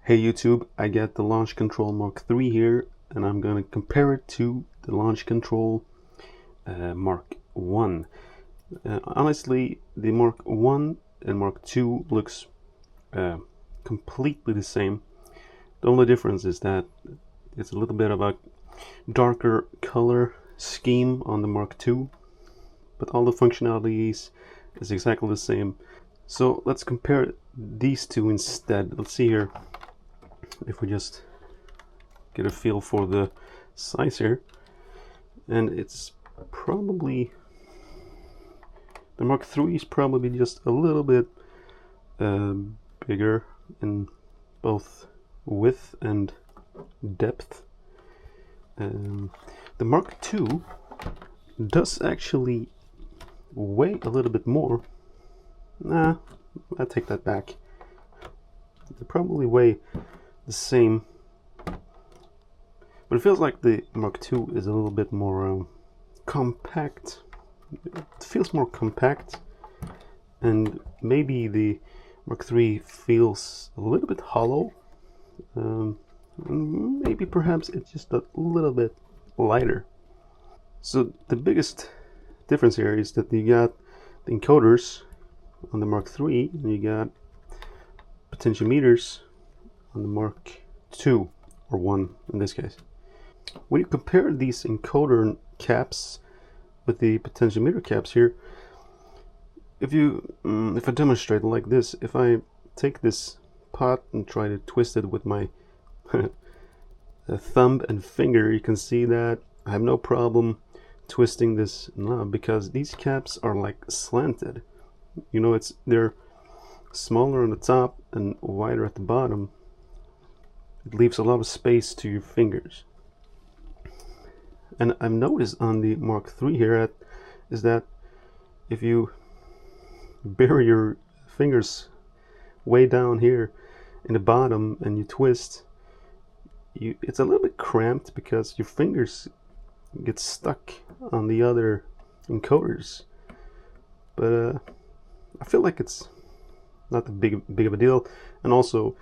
Hey YouTube, I got the Launch Control Mark 3 here, and I'm going to compare it to the Launch Control Mark 1. Honestly, the Mark 1 and Mark 2 looks completely the same. The only difference is that it's a little bit of a darker color scheme on the Mark 2, but all the functionalities is exactly the same. So let's compare these two instead. Let's see here if we just get a feel for the size here, and it's probably the Mark 3 is probably just a little bit bigger in both width and depth. The Mark 2 does actually weigh a little bit more. Nah, I take that back. They probably weigh the same, but it feels like the Mark 2 is a little bit more compact. It feels more compact, and maybe the Mark 3 feels a little bit hollow. Maybe perhaps it's just a little bit lighter. So the biggest difference here is that you got the encoders on the Mark 3 and you got potentiometers on the Mark 2, or 1 in this case. When you compare these encoder caps with the potentiometer caps here, if I demonstrate like this, if I take this pot and try to twist it with my thumb and finger, you can see that I have no problem twisting this knob because these caps are like slanted. You know, they're smaller on the top and wider at the bottom. It leaves a lot of space to your fingers. And I've noticed on the Mark 3 here is that if you bury your fingers way down here in the bottom and you twist, it's a little bit cramped because your fingers get stuck on the other encoders. But I feel like it's not that big of a deal. And also,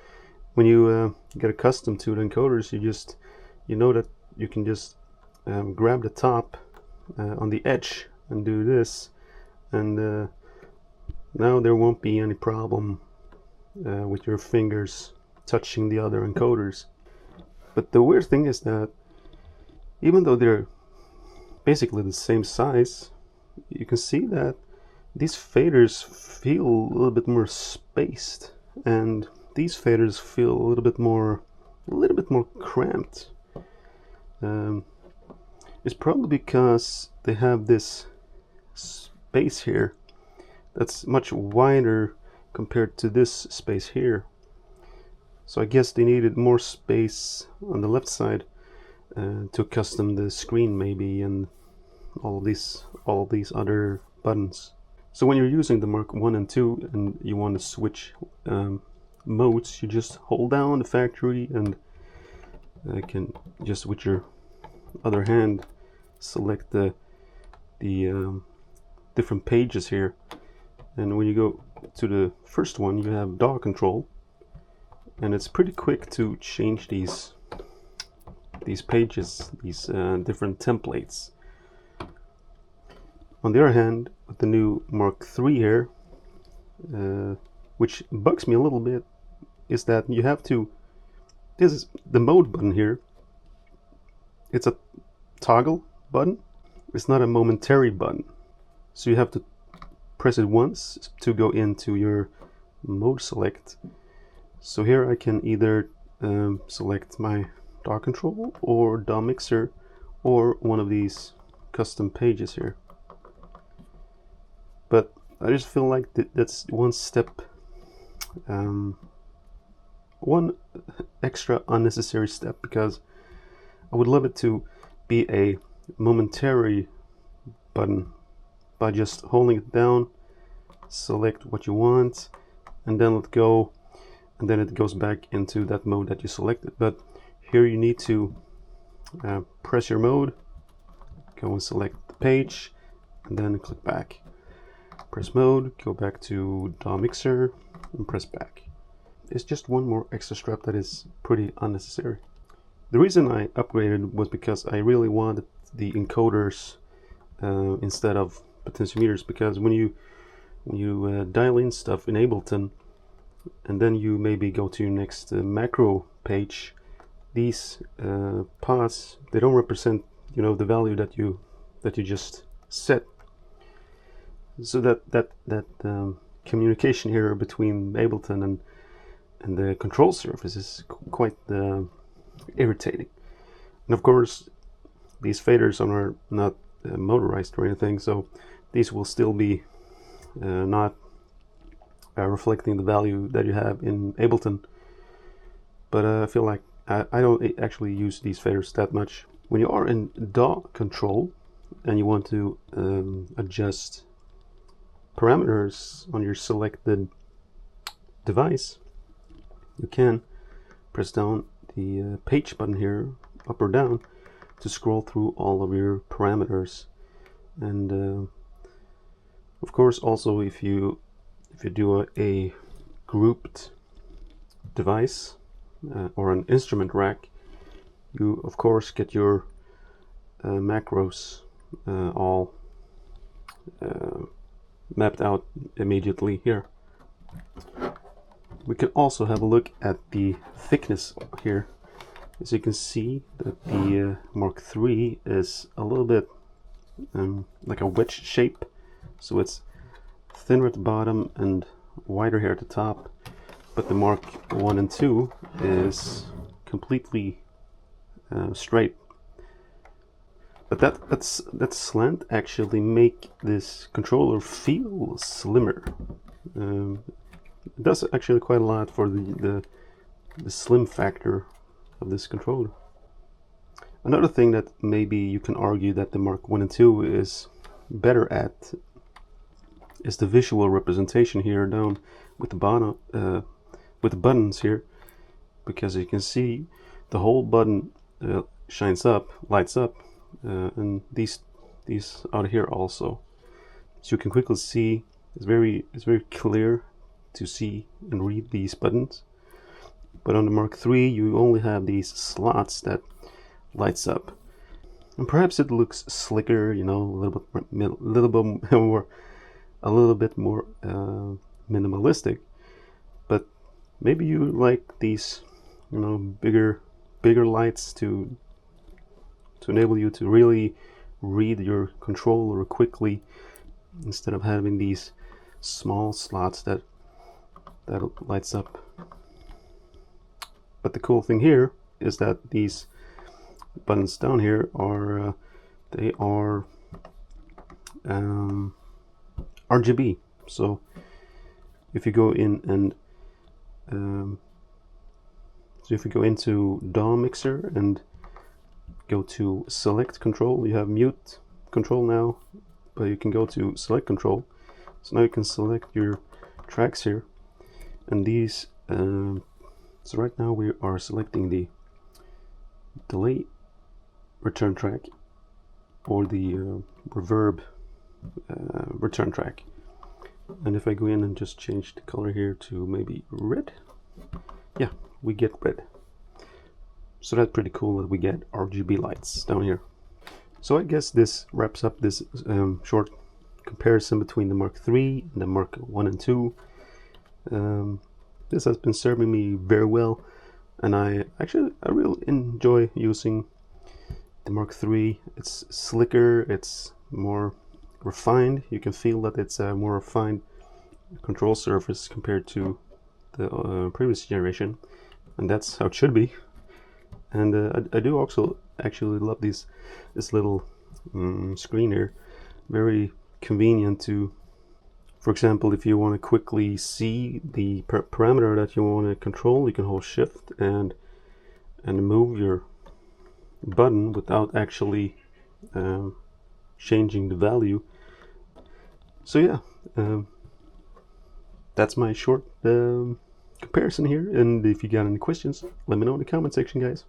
when you get accustomed to the encoders, you know that you can just grab the top on the edge and do this, and now there won't be any problem with your fingers touching the other encoders. But the weird thing is that even though they're basically the same size, you can see that these faders feel a little bit more spaced, and these faders feel a little bit more cramped. It's probably because they have this space here that's much wider compared to this space here. So I guess they needed more space on the left side to custom the screen maybe, and all these other buttons. So when you're using the Mark 1 and 2 and you want to switch modes, you just hold down the factory and can just with your other hand select the different pages here. And when you go to the first one, you have DAW control, and it's pretty quick to change these pages, these different templates. On the other hand, with the new Mark 3 here, which bugs me a little bit, is that you have to, this is the mode button here, it's a toggle button, it's not a momentary button. So you have to press it once to go into your mode select. So here I can either select my DAW control or DAW mixer or one of these custom pages here. But I just feel like that's one step, one extra unnecessary step, because I would love it to be a momentary button by just holding it down, select what you want, and then let go, and then it goes back into that mode that you selected. But here you need to press your mode, go and select the page, and then click back. Press mode, go back to DAW mixer, and press back. is just one more extra strap that is pretty unnecessary. The reason I upgraded was because I really wanted the encoders instead of potentiometers, because when you dial in stuff in Ableton and then you maybe go to your next macro page, these pods, they don't represent, you know, the value that you just set. So that communication here between Ableton and the control surface is quite irritating. And of course, these faders are not motorized or anything, so these will still be not reflecting the value that you have in Ableton. But I feel like I don't actually use these faders that much. When you are in DAW control and you want to adjust parameters on your selected device, you can press down the page button here, up or down, to scroll through all of your parameters. And of course, also if you do a grouped device or an instrument rack, you of course get your macros all mapped out immediately here. We can also have a look at the thickness here. As you can see, that the Mk3 is a little bit like a wedge shape, so it's thinner at the bottom and wider here at the top, but the Mk1 and 2 is completely straight. But that slant actually make this controller feel slimmer. It does actually quite a lot for the slim factor of this controller. Another thing that maybe you can argue that the Mk1 and 2 is better at is the visual representation here down with the bottom, with the buttons here, because you can see the whole button shines up, lights up, and these out here also, so you can quickly see. It's very clear to see and read these buttons. But on the Mk3 you only have these slots that lights up, and perhaps it looks slicker, you know, a little bit more minimalistic. But maybe you like these, you know, bigger lights to enable you to really read your controller quickly, instead of having these small slots that lights up. But the cool thing here is that these buttons down here are they are RGB. So if you go in and so if you go into DAW mixer and go to select control, you have mute control now, but you can go to select control. So now you can select your tracks here, and these so right now we are selecting the delay return track or the reverb return track. And if I go in and just change the color here to maybe red, yeah, we get red. So that's pretty cool that we get RGB lights down here. So I guess this wraps up this short comparison between the Mk3 and the Mk1 and 2. This has been serving me very well, and I really enjoy using the Mk3. It's slicker, it's more refined. You can feel that it's a more refined control surface compared to the previous generation, and that's how it should be. And I do also actually love this little screen here. Very convenient to, for example, if you want to quickly see the parameter that you want to control, you can hold shift and move your button without actually changing the value. So yeah, that's my short comparison here, and if you got any questions, let me know in the comment section, guys.